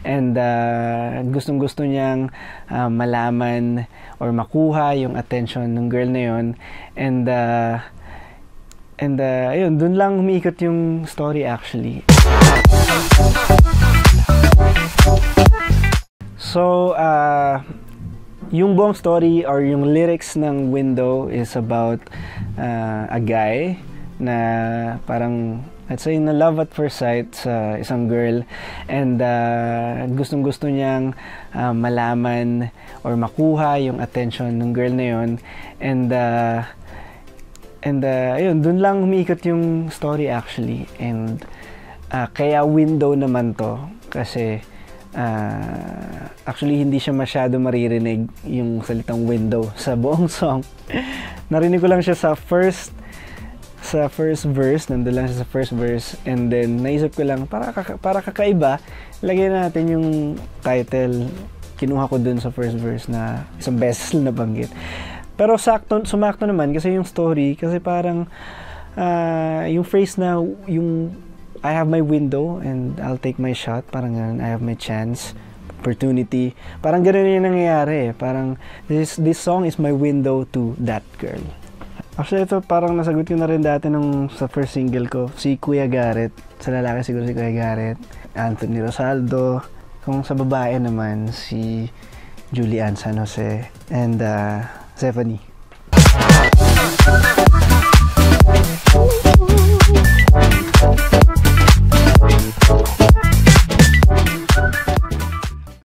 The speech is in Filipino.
and gustong-gusto niyang malaman or makuha yung attention ng girl na yun, and ayun, dun lang umiikot yung story actually. So, yung buong story or yung lyrics ng Window is about a guy na parang, let's say, na love at first sight sa isang girl, and gustong-gusto niyang malaman or makuha yung attention ng girl na yun, and ayun, dun lang umiikot yung story actually. And kaya Window naman to kasi actually hindi siya masyado maririnig yung salitang window sa buong song. Narinig ko lang siya sa first verse, nandun lang siya sa first verse, and then naisip ko lang para kakaiba, lagyan natin yung title. Kinuha ko dun sa first verse na isang beses na nabanggit. Pero sumakto naman kasi yung story, kasi parang yung phrase na yung I have my window and I'll take my shot, parang ganun, I have my chance, opportunity, parang ganun yung nangyayari. Parang this song is my window to that girl. Actually ito parang nasagot ko na rin dati sa first single ko, si Kuya Garrett. Sa lalaki siguro si Kuya Garrett, Anthony Rosaldo. Kung sa babae naman, si Julian San Jose and Stephanie.